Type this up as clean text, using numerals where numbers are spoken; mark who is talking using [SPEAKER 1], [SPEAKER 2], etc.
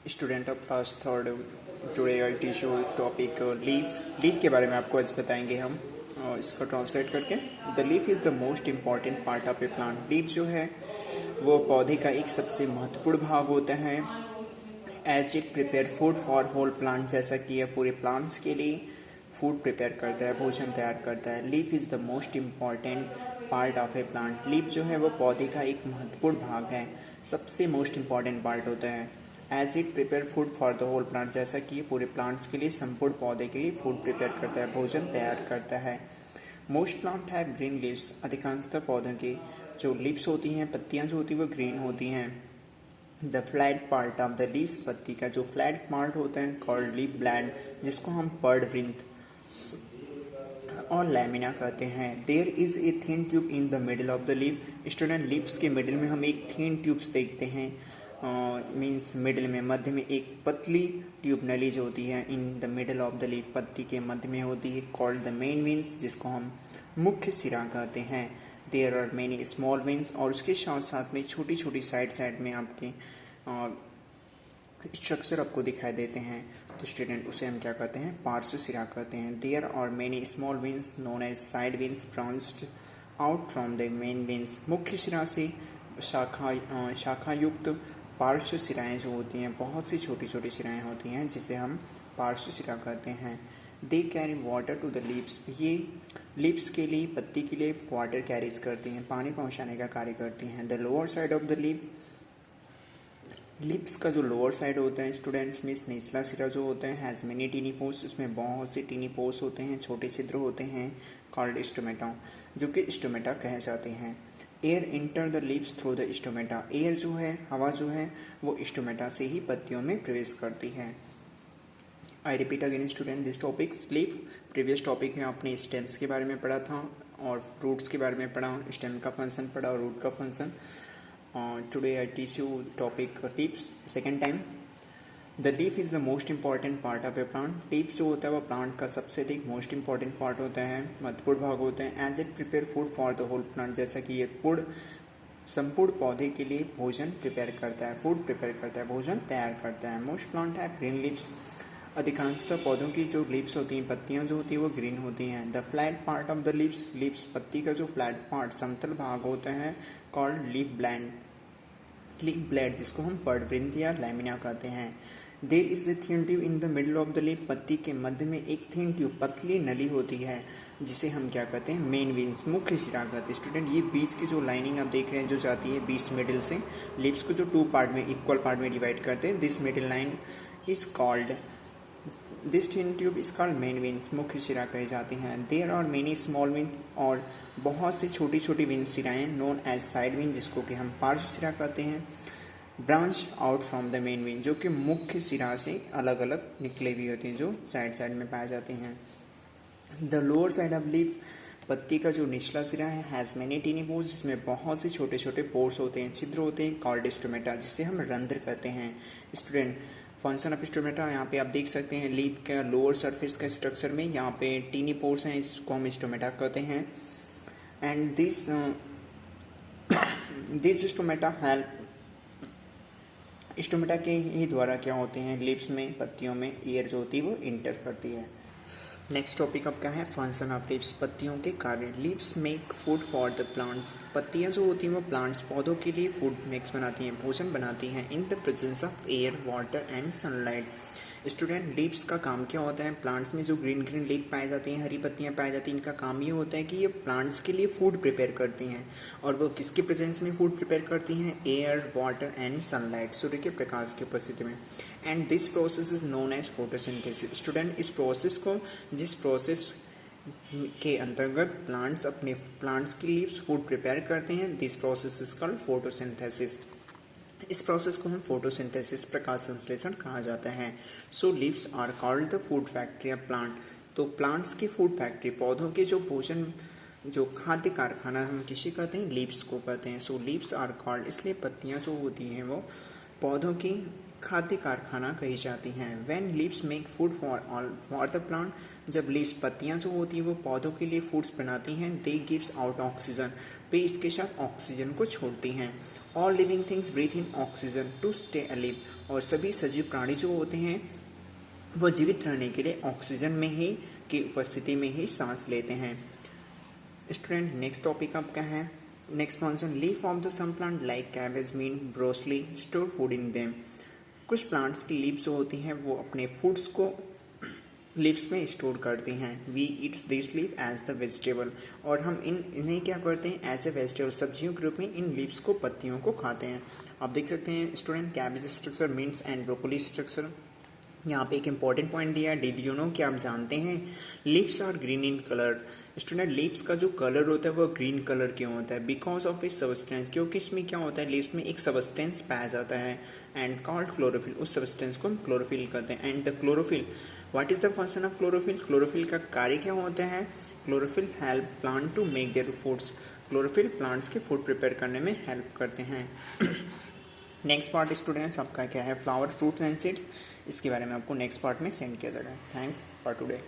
[SPEAKER 1] Student of class third. Today I teach you topic leaf के बारे में आपको आज बताएंगे हम इसको ट्रांसलेट करके। The leaf is the most important part of A plant. Leaf जो है वो पौधे का एक सबसे महत्वपूर्ण भाग होता है। As it prepare food for whole plant, जैसा कि यह पूरे प्लांट्स के लिए फूड प्रिपेयर करता है, भोजन तैयार करता है। Leaf is the most important part of A plant. Leaf जो है वो पौधे का एक महत्वपूर्ण भाग है, सबसे मोस्ट इम्पॉर्टेंट पार्ट होता है। As it prepare food for the whole plant, जैसा कि पूरे प्लांट्स के लिए, संपूर्ण पौधे के लिए फूड प्रिपेयर करता है, भोजन तैयार करता है। Most plant have green leaves. अधिकांशतः पौधों की जो लीव्स होती हैं, पत्तियां जो होती हैं वो ग्रीन होती हैं। The flat part of the leaves, पत्ती का जो फ्लैट पार्ट होता है कॉल्ड लीफ ब्लैड, जिसको हम पर्ड वृंत और लैमिना कहते हैं। There is a thin tube in the middle of the leaf. Student, leaves के मिडल में हम एक थिन ट्यूब्स देखते हैं। मीन्स मिडल में, मध्य में एक पतली ट्यूब नली जो होती है इन the middle of the leaf, पत्ती के मध्य में होती है, कॉल्ड द मेन वेन्स, जिसको हम मुख्य सिरा कहते हैं। There are many small veins, और उसके साथ साथ में छोटी छोटी साइड में आपके स्ट्रक्चर आपको दिखाई देते हैं। तो स्टूडेंट, उसे हम क्या कहते हैं? पार्श्व सिरा कहते हैं। There are many small veins known as side veins branched out from the main veins. मुख्य सिरा से शाखा युक्त पार्श्व सिराएं जो होती हैं, बहुत सी छोटी छोटी सिराएं होती हैं, जिसे हम पार्श्व सिरा कहते हैं। They carry water to the leaves. ये लीव्स के लिए, पत्ती के लिए वाटर कैरीज करती हैं, पानी पहुंचाने का कार्य करती हैं। The lower side of the leaf, lips का जो लोअर साइड होता है स्टूडेंट्स में, निचला सिरा जो होता है, हैज़ मेनी टीनी पोर्स, उसमें बहुत से टीनी पोर्स होते हैं, छोटे छिद्र होते हैं, कॉल्ड स्टोमेटा, जो कि स्टोमेटा कहे जाते हैं। Air enter the lips through the stomata. Air जो है, हवा जो है, वो स्टोमेटा से ही पत्तियों में प्रवेश करती है। I repeat again student this topic leaf. Previous topic में आपने स्टेम्स के बारे में पढ़ा था और रूट्स के बारे में पढ़ा, स्टेम का फंक्शन पढ़ा और रूट का function. Today I teach you topic leaves second time. The leaf is the most important part of a plant. Leaves जो होता है वो प्लांट का सबसे अधिक मोस्ट इम्पॉर्टेंट पार्ट होता है, महत्वपूर्ण भाग होता है। As it prepare food for the whole plant, जैसा कि ये संपूर्ण पौधे के लिए भोजन प्रिपेयर करता है, फूड प्रिपेयर करता है, भोजन तैयार करता है। मोस्ट प्लांट है ग्रीन लीव्स। अधिकांशतः पौधों की जो लीव्स होती हैं, पत्तियां जो होती हैं वो ग्रीन होती हैं। The flat part of the leaves, leaves पत्ती का जो फ्लैट पार्ट, समतल भाग होता है, called leaf blade, leaf blade, जिसको हम पर्डवृंत या लैमिना कहते हैं। There is a thin tube in the middle of the leaf. पत्ती के मध्य में एक थिन ट्यूब, पतली नली होती है, जिसे हम क्या कहते हैं? मेन वेन्स, मुख्य सिरा कहते हैं। स्टूडेंट, ये बीच की जो लाइनिंग आप देख रहे हैं जो जाती है बीच मिडिल से, लिप्स को जो टू पार्ट में, इक्वल पार्ट में डिवाइड करते हैं, this middle line is called, this thin tube is called main veins, मुख्य सिरा कहे जाते हैं। There are many small veins, और बहुत सी छोटी छोटी वेन्स सिराएं, नोन एज साइड वेन, जिसको कि हम पार्श्व सिरा कहते हैं। Branch out from the main vein, जो कि मुख्य सिरा से अलग अलग निकले हुए होते हैं, जो साइड में पाए जाते हैं। The lower side of leaf, पत्ती का जो निचला सिरा है, हैज़ मेनी टीनी पोर्स, जिसमें बहुत से छोटे छोटे पोर्स होते हैं, छिद्र होते हैं, कॉल्ड स्टोमेटा, जिसे हम रंध्र कहते हैं। स्टूडेंट, फंक्शन ऑफ स्टोमेटा यहाँ पे आप देख सकते हैं, लीफ का लोअर सरफेस का स्ट्रक्चर में यहाँ पे टीनी पोर्स हैं, इसको हम स्टोमेटा कहते हैं। And this stomata help, stomata के ही द्वारा क्या होते हैं, लीव्स में, पत्तियों में एयर जो होती है वो इंटर करती है। नेक्स्ट टॉपिक अब क्या है? फंक्शन ऑफ लीव्स, पत्तियों के कार्य। Leaves make food for the plants. पत्तियां जो होती हैं वो प्लांट्स, पौधों के लिए फूड मिक्स बनाती हैं, भोजन बनाती हैं। In the presence of air, water and sunlight. Student, leaves का काम क्या होता है? प्लांट्स में जो ग्रीन ग्रीन लीफ पाई जाती हैं, हरी पत्तियां पाई जाती हैं, इनका काम ये होता है कि ये प्लांट्स के लिए फूड प्रिपेयर करती हैं। और वो किसके प्रेजेंस में फूड प्रिपेयर करती हैं? एयर, वाटर एंड सनलाइट, सूर्य के प्रकाश की उपस्थिति में। And this process is known as photosynthesis. Student, इस प्रोसेस को, जिस प्रोसेस के अंतर्गत प्लांट्स की लीव्स फूड प्रिपेयर करते हैं, this process is called photosynthesis. इस प्रोसेस को हम फोटोसिंथेसिस, प्रकाश संश्लेषण कहा जाता है। So leaves are called the food factory of plant. तो प्लांट्स की फूड फैक्ट्री, पौधों के जो भोजन, जो खाद्य कारखाना हम किसे कहते हैं? लीव्स को कहते हैं। सो लीव्स आर कॉल्ड, इसलिए पत्तियां जो होती हैं वो पौधों की खाद्य कारखाना कही जाती हैं। When leaves make food for the plant, जब लीव्स, पत्तियां जो होती हैं वो पौधों के लिए फूड्स बनाती हैं, दे गिव्स आउट ऑक्सीजन, वे इसके साथ ऑक्सीजन को छोड़ती हैं। All living things breathe in oxygen to stay alive, और सभी सजीव प्राणी जो होते हैं वो जीवित रहने के लिए ऑक्सीजन में ही की उपस्थिति में ही सांस लेते हैं। स्टूडेंट नेक्स्ट टॉपिक आपका है next function leaf of the some plant like cabbage mean broccoli store food in them. कुछ प्लांट्स की लीव्स जो होती हैं वो अपने फूड्स को लीव्स में स्टोर करती हैं। We eats this leave as the vegetable, और हम इन्हें क्या करते हैं एज ए वेजिटेबल, सब्जियों के रूप में इन लीव्स को पत्तियों को खाते हैं। आप देख सकते हैं student cabbage structure means and broccoli structure. यहाँ पे एक इंपॉर्टेंट पॉइंट दिया है, डिड यू नो, क्या आप जानते हैं leaves are green in colour. Student leaves का जो कलर होता है वो ग्रीन कलर क्यों होता है? बिकॉज ऑफ इस सबस्टेंस, क्योंकि इसमें क्या होता है लीव्स में एक सबस्टेंस पाया जाता है एंड कॉल्ड क्लोरोफिल। उस सबस्टेंस को हम क्लोरोफिल कहते हैं। And the chlorophyll, what is the function of chlorophyll? Chlorophyll का कार्य क्या होता है? Chlorophyll help plant to make their foods. Chlorophyll plants के फूड प्रिपेयर करने में हेल्प करते हैं। नेक्स्ट पार्ट स्टूडेंट्स आपका क्या है फ्लावर फ्रूट्स एंड सीड्स, इसके बारे में आपको नेक्स्ट पार्ट में सेंड किया जाएगा। Thanks for today.